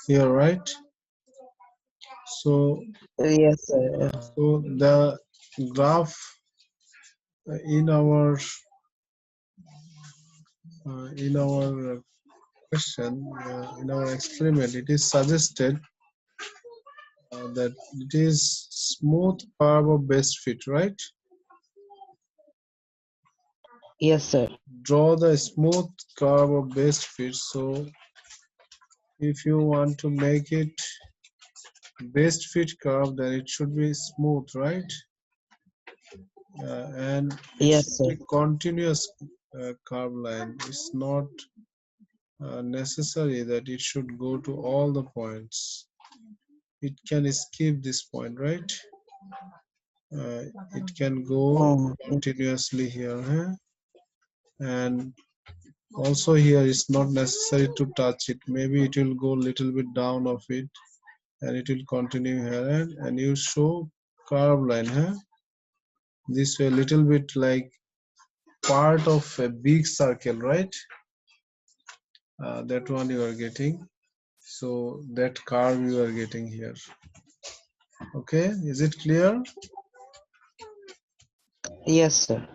here, right? So Yes, sir. the graph in our question, in our experiment, it is suggested that it is smooth curve of best fit, right? Yes, sir. Draw the smooth curve of best fit. So if you want to make it best fit curve, then it should be smooth, right? And it Yes, should sir. be continuous curve line. It's not necessary that it should go to all the points. It can skip this point, right? It can go Oh, continuously here, huh? And also here it's not necessary to touch it. Maybe it will go a little bit down of it and it will continue here, and you show curve line, huh? This way a little bit like part of a big circle, right? That one you are getting. So that curve you are getting here. Okay, is it clear? yes, sir.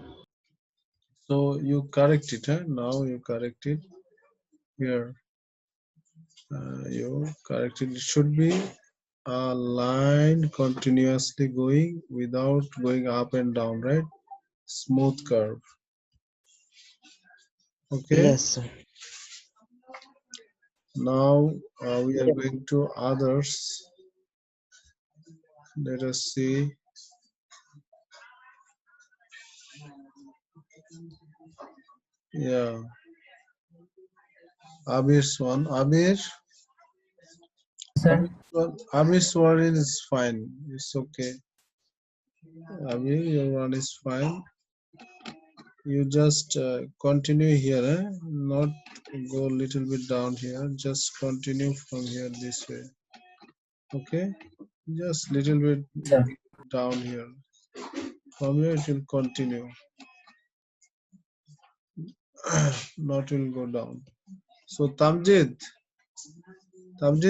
So you correct it, huh? Now you correct it here. You correct it. It should be a line continuously going without going up and down, right? Smooth curve. Okay. Yes, sir. Now we are Yes, going to others. Let us see. Yeah, Abir's one. Sir. Abir's one is fine. It's okay. Abir, your one is fine. You just continue here, eh? Not go a little bit down here. Just continue from here this way. Okay, just little bit Sir. down here. From here it will continue. Not will go down. So Tamjid,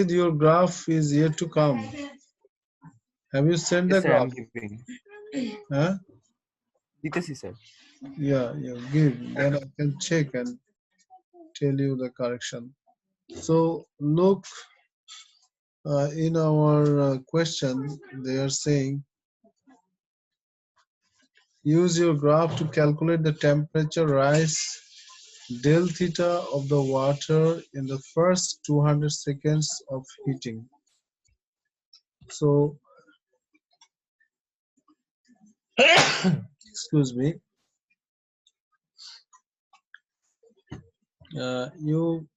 your graph is yet to come. Have you sent the Yes, sir, I'm graph? giving. Huh? Ditasi, sir. Yeah, give. Then I can check and tell you the correction. So look, in our question, they are saying use your graph to calculate the temperature rise del theta of the water in the first 200 seconds of heating. So, excuse me, you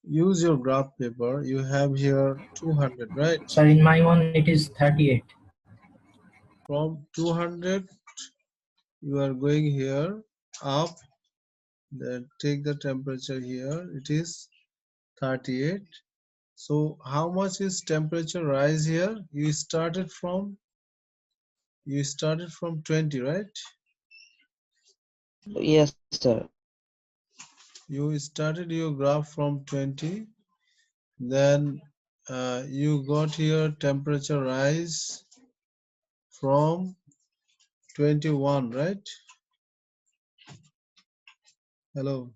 use your graph paper. You have here 200, right? Sir, in my one it is 38. From 200, you are going here up. Then take the temperature here. It is 38. So how much is temperature rise here? You started from 20, right? yes, sir. You started your graph from 20. Then you got here temperature rise from 21, right? Hello.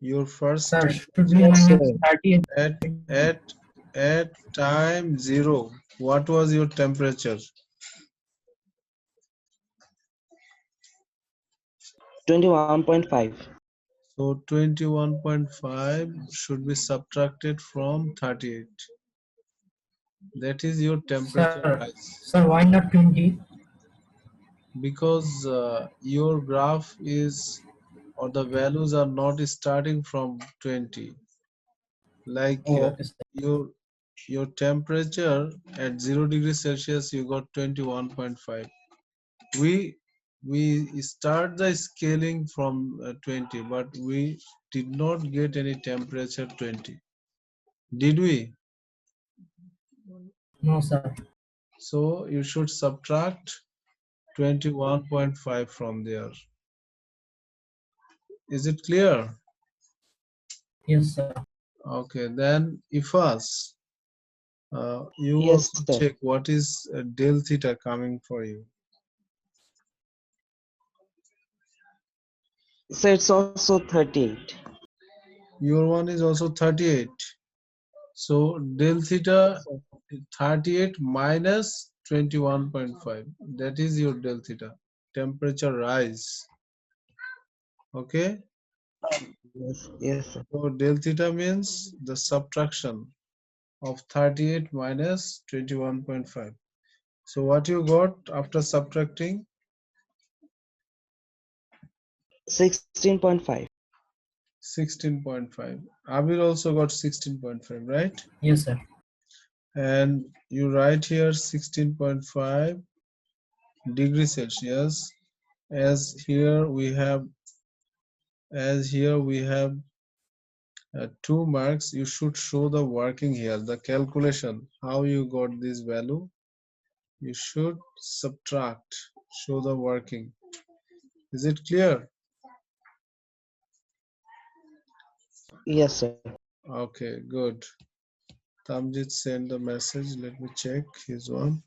Your first Sir, should be Yes, sir. 38. at time 0, what was your temperature? 21.5. So 21.5 should be subtracted from 38. That is your temperature Sir, rise. sir, why not 20? Because your graph is, or the values are not starting from 20. Like Oh, okay, sir. your temperature at 0 degrees Celsius, you got 21.5. We start the scaling from 20, but we did not get any temperature 20. Did we? No, sir. So you should subtract 21.5 from there. Is it clear? Yes, sir. Okay, then Ifas, you Yes, also sir. check what is del theta coming for you. So it's also 38. Your one is also 38. So del Yes, theta sir. 38 minus 21.5. That is your del theta. Temperature rise. Okay. Yes, yes, sir. So del theta means the subtraction of 38 minus 21.5. So what you got after subtracting? 16.5. 16.5. Abir also got 16.5, right? Yes, sir. And you write here 16.5 degrees Celsius. As here we have, as here we have 2 marks. You should show the working here, the calculation, how you got this value. You should subtract, show the working. Is it clear? Yes, sir. Okay, good. Tamjit sent the message. Let me check his one.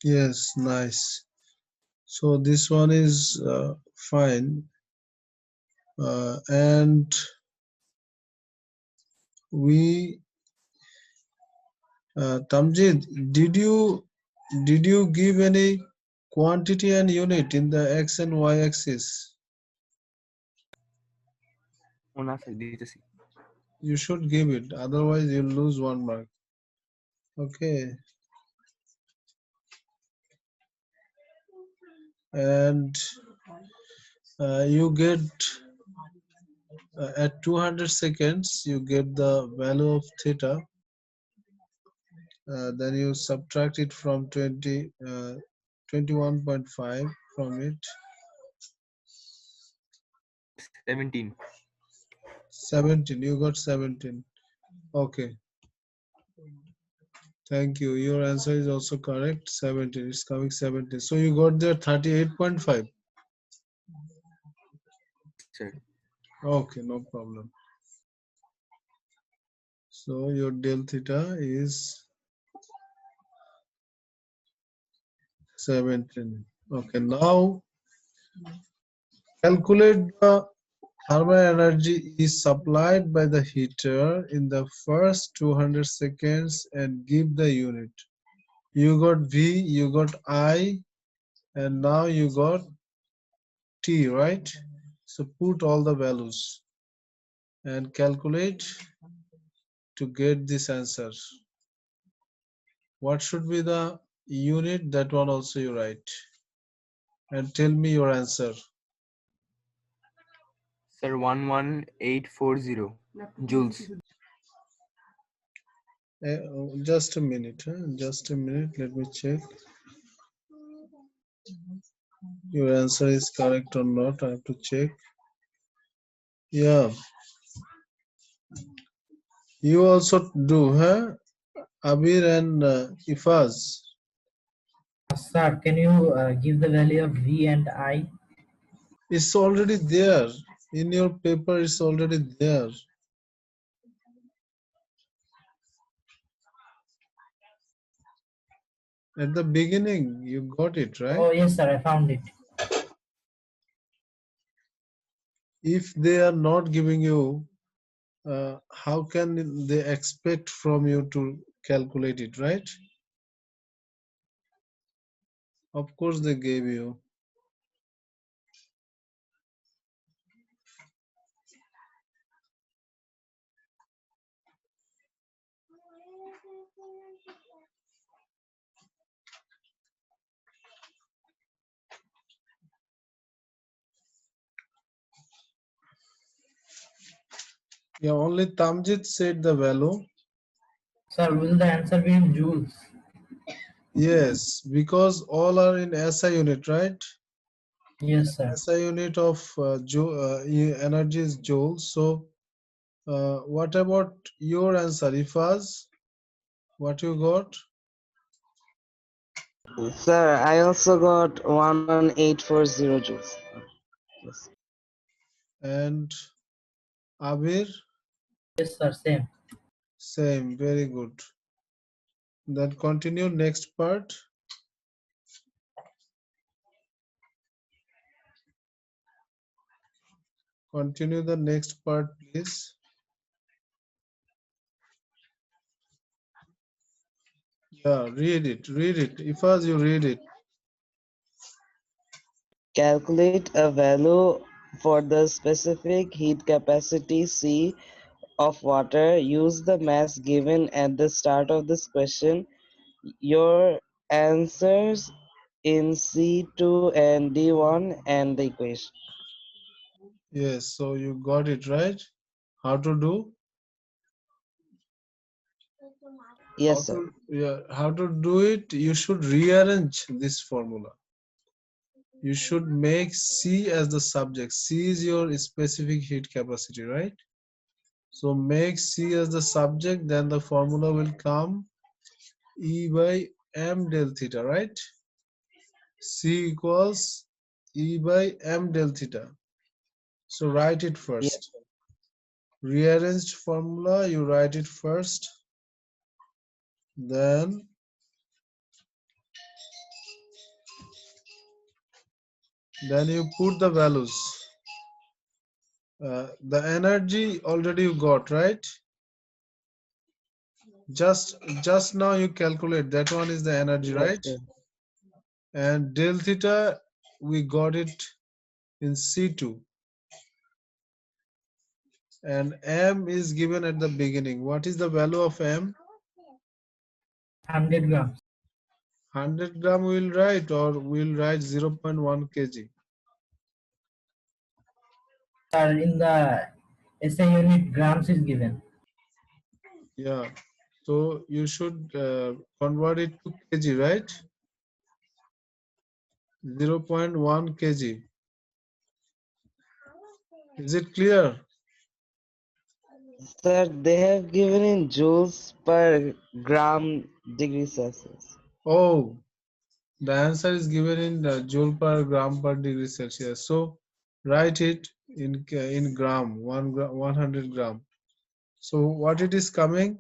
Yes, nice. So this one is fine. And we, Tamjid, did you give any quantity and unit in the x and y axis? Una sir, দিতেছি। You should give it, otherwise you'll lose 1 mark. Okay. And you get at 200 seconds, you get the value of theta. Then you subtract it from 21.5 from it. 17. 17. You got 17. Okay. Thank you. Your answer is also correct. 17. It's coming 17. So you got there 38.5. Yes sir. Okay, no problem. So your del theta is 17. Okay, now calculate the thermal energy is supplied by the heater in the first 200 seconds and give the unit. You got V, you got I, and now you got T, right? So put all the values and calculate to get this answer. What should be the unit? That one also you write. And tell me your answer. Sir 11840 joules. Just a minute. Just a minute. Let me check. Your answer is correct or not. I have to check. Yeah. You also do, huh? Abir and Ifaz. Sir, can you give the value of V and I? It's already there. In your paper, it's already there. At the beginning, you got it, right? Oh, yes, sir, I found it. If they are not giving you, how can they expect from you to calculate it, right? Of course, they gave you. Yeah, only Tamjit said the value. Sir, will the answer be in joules? Yes, because all are in SI unit, right? Yes, sir. SI unit of energy is joules. So what about your answer, Ifaz? What you got? Sir, I also got 11840 joules. Yes. And Abir? Yes, sir. Same. Same, very good. Then continue next part. Continue the next part, please. Yeah, read it, read it. Ifaz, you read it. Calculate a value for the specific heat capacity C of water. Use the mass given at the start of this question. Your answers in C2 and D1 and the equation. Yes, so you got it right. How to do? Yes, sir. How to do it? You should rearrange this formula. You should make C as the subject. C is your specific heat capacity, right? So make C as the subject, then the formula will come E by m del theta, right? C equals E by m del theta. So write it Yes, first. Rearranged formula, you write it first, then you put the values. The energy already you got, right? Just now you calculate that one is the energy, yes, right? sir. And del theta we got it in C2, and m is given at the beginning. What is the value of m? 100 grams. 100 gram we'll write, or we'll write 0.1 kg. Sir, in the SI unit, grams is given. Yeah, so you should convert it to kg, right? 0.1 kg. Is it clear? Sir, they have given in joules per gram degree Celsius. Oh, the answer is given in joule per gram per degree Celsius. So write it in gram, 100 gram. So what it is coming?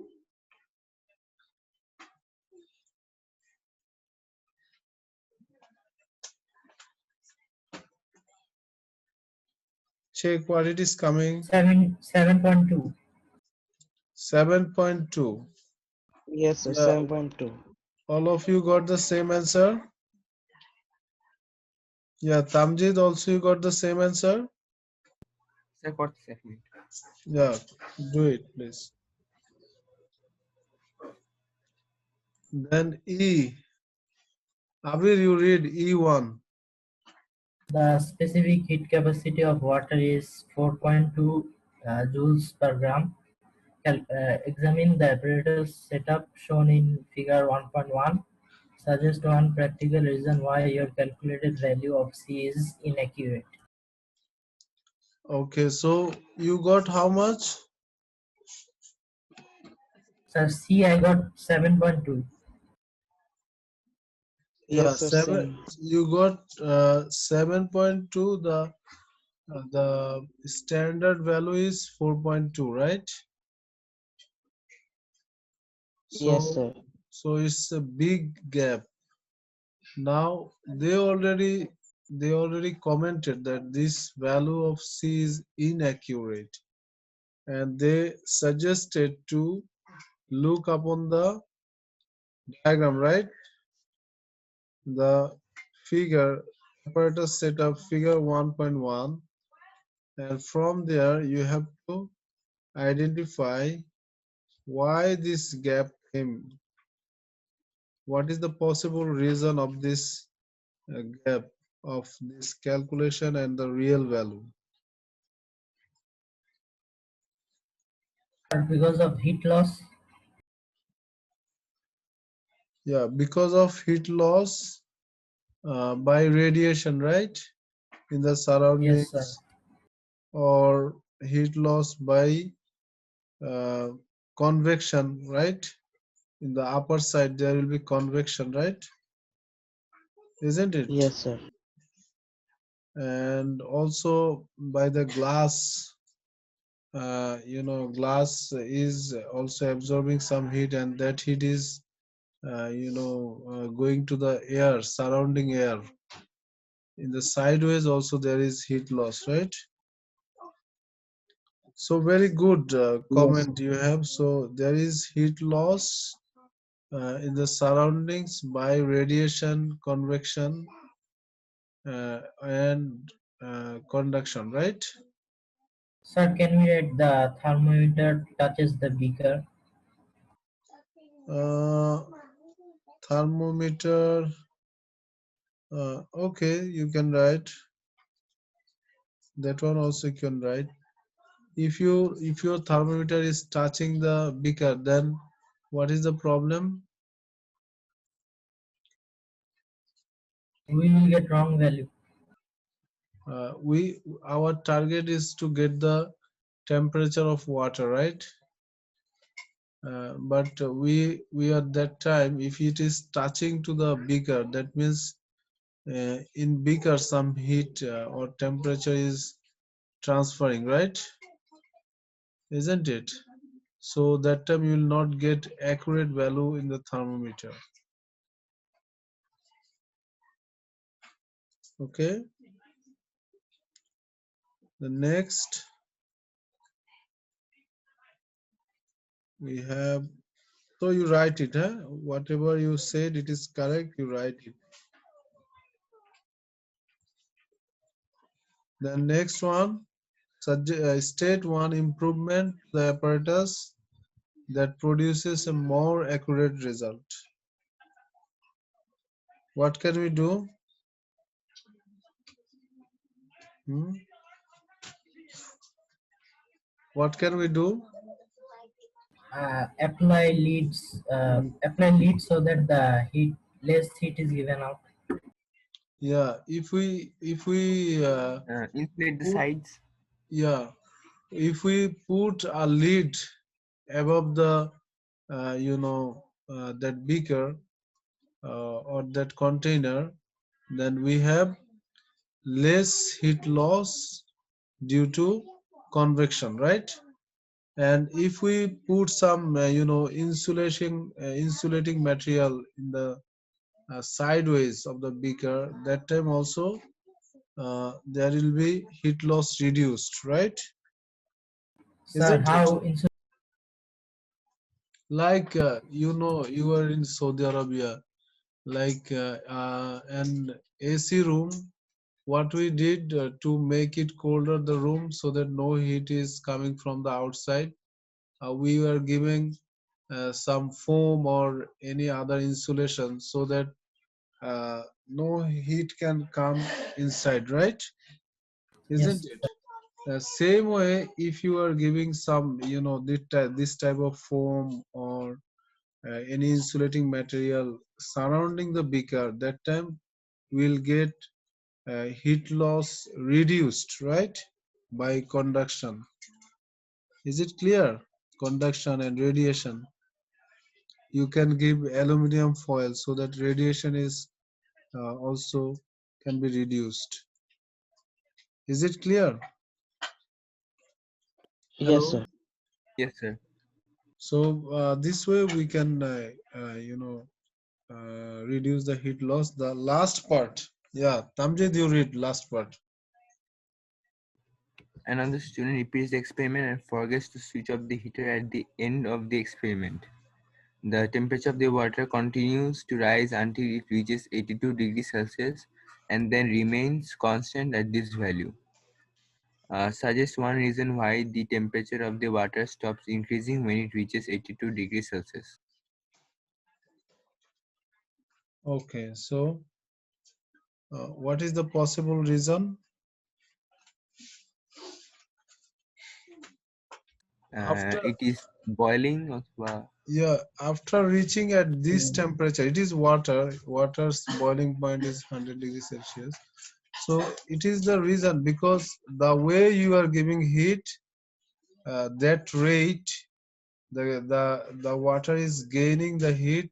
Check what it is coming. 7.2. 7.2. Yes, sir, Yeah, 7.2. all of you got the same answer. Yeah, Tamjid also you got the same answer. Sir, করতেছি এক minute. Yeah, do it please. Then E. Abir, you read E1. The specific heat capacity of water is 4.2 joules per gram. Examine the apparatus setup shown in figure 1.1. Suggest one practical reason why your calculated value of C is inaccurate. Okay, so you got how much? So C I got 7.2. Yeah, Yes, sir, seven. same. You got 7.2. The standard value is 4.2, right? Yes, So sir. it's a big gap. Now they already commented that this value of C is inaccurate, and they suggested to look upon the diagram, right? The figure apparatus setup figure 1.1, and from there you have to identify why this gap came. What is the possible reason of this gap of this calculation and the real value? Because of heat loss. Yeah, because of heat loss by radiation, right? in the Yes, sir. surroundings, or heat loss by uh, convection, right? In the upper side there will be convection, right? Isn't it? Yes, sir. And also by the glass, glass is also absorbing some heat, and that heat is going to the air, surrounding air. In the sideways also there is heat loss, right? So very good Yes. comment you have. So there is heat loss in the surroundings by radiation, convection, and conduction, right? Sir, can we write the thermometer touches the beaker? uh, Thermometer, okay, you can write that one also, you can write. If your thermometer is touching the beaker, then what is the problem? We will get wrong value. We Our target is to get the temperature of water, right? But we at that time, if it is touching to the beaker, that means in beaker some heat or temperature is transferring, right? Isn't it? So that time you will not get accurate value in the thermometer. Okay. The next we have, so you write it, huh? Whatever you said, it is correct, you write it. The next one, state one improvement to the apparatus that produces a more accurate result. What can we do? Hmm? What can we do? Apply leads so that the heat less heat is given out. Yeah, if we Inflate the put, sides. yeah, if we put a lid above the that beaker or that container, then we have less heat loss due to convection, right? And if we put some insulating material in the sideways of the beaker, that time also there will be heat loss reduced, right? Sir, Isn't it? how insulation? Like you are in Saudi Arabia, like an AC room. What we did to make it colder the room so that no heat is coming from the outside, we were giving some foam or any other insulation so that no heat can come inside, right? Isn't Yes, it? sir. Same way, if you are giving some, this type of foam or any insulating material surrounding the beaker, that time we'll get heat loss reduced, right? By conduction. Is it clear? Conduction and radiation. You can give aluminum foil so that radiation is also can be reduced. Is it clear? Yes, Hello. sir. Yes, sir. So this way we can reduce the heat loss. The last part, yeah, Tamjid, you read last part. Another student repeats the experiment and forgets to switch off the heater at the end of the experiment. The temperature of the water continues to rise until it reaches 82 degrees Celsius and then remains constant at this value. Suggest one reason why the temperature of the water stops increasing when it reaches 82 degrees Celsius. Okay, so what is the possible reason? After, It is boiling of yeah, after reaching at this temperature, it is water. Water's boiling point is 100 degrees Celsius. So it is the reason, because the way you are giving heat, that rate, the water is gaining the heat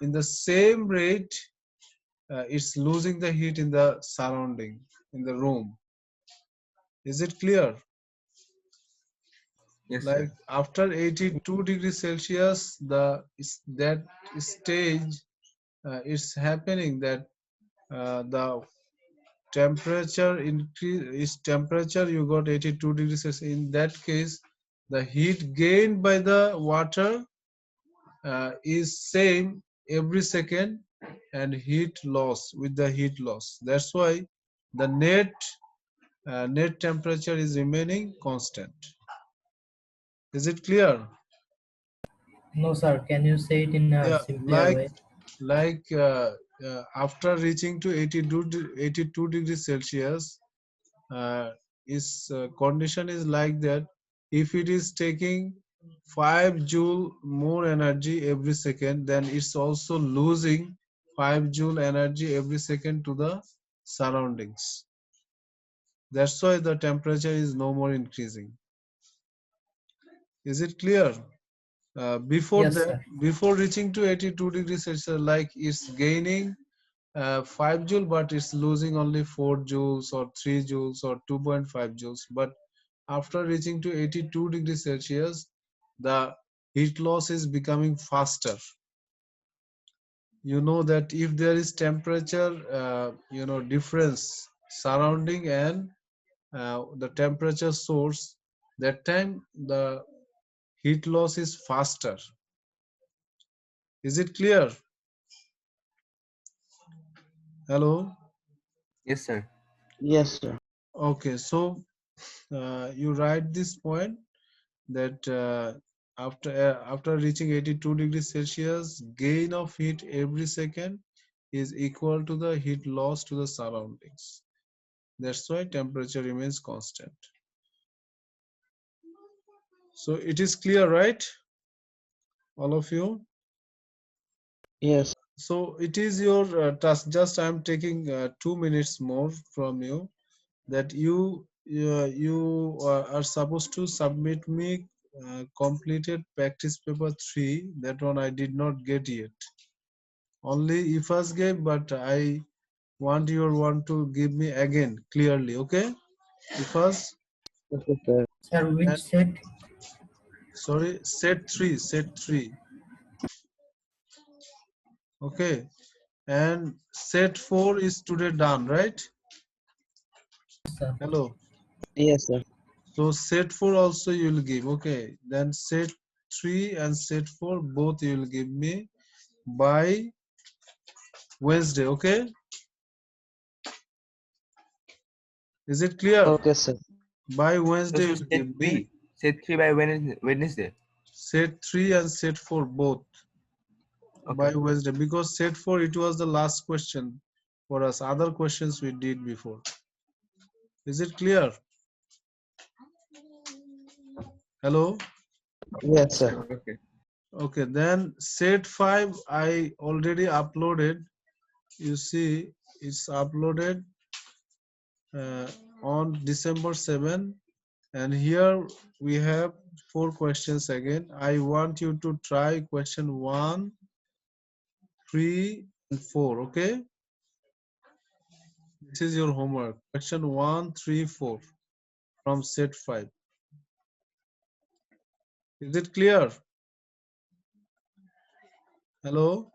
in the same rate, it's losing the heat in the surrounding, in the room. Is it clear? Yes, Like sir. after 82 degrees Celsius, that stage, it's happening that the temperature increase is temperature, you got 82 degrees Celsius. In that case, the heat gained by the water is same every second, and heat loss with the heat loss. That's why the net temperature is remaining constant. Is it clear? No, sir. Can you say it in a Yeah, simpler way? after reaching to 82 degrees Celsius, uh, is condition is like that. If it is taking 5 joule more energy every second, then it's also losing 5 joule energy every second to the surroundings. That's why the temperature is no more increasing. Is it clear? Before Yes, that, sir. before reaching to 82 degrees Celsius, like it's gaining 5 joule, but it's losing only 4 joules or 3 joules or 2.5 joules. But after reaching to 82 degrees Celsius, the heat loss is becoming faster. You know that if there is temperature, difference surrounding and the temperature source, that time the heat loss is faster. Is it clear? Hello? Yes, sir. Yes, sir. Okay, so you write this point that after reaching 82 degrees Celsius, gain of heat every second is equal to the heat loss to the surroundings. That's why temperature remains constant. So it is clear, right? All of you? Yes. So it is your task. Just I am taking 2 minutes more from you, that you are supposed to submit me completed practice paper 3. That one I did not get yet. Only Ifas gave, but I want your one to give me again clearly. Okay, Ifas. Okay, sir. Sir, which And set? sorry, set 3. Okay, and set 4 is today done, right? Sir. Hello. Yes, sir. So set 4 also you will give. Okay, then set 3 and set 4 both you will give me by Wednesday. Okay, is it clear? Okay, sir. By So, Wednesday so you'll set give me three, set three by Wednesday. set 3 and set 4 both by Okay. Wednesday, because set 4 it was the last question for us. Other questions we did before. Is it clear? Hello. Yes, Yes, sir. sir. Okay. Okay, then set 5 I already uploaded. You see, it's uploaded uh, on December 7, and here we have 4 questions again. I want you to try question 1, 3, and 4. Okay, this is your homework. Question 1, 3, 4 from set 5. Is it clear? Hello.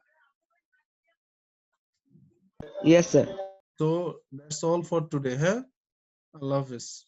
Yes, sir. So that's all for today. Huh? Allah Hafiz.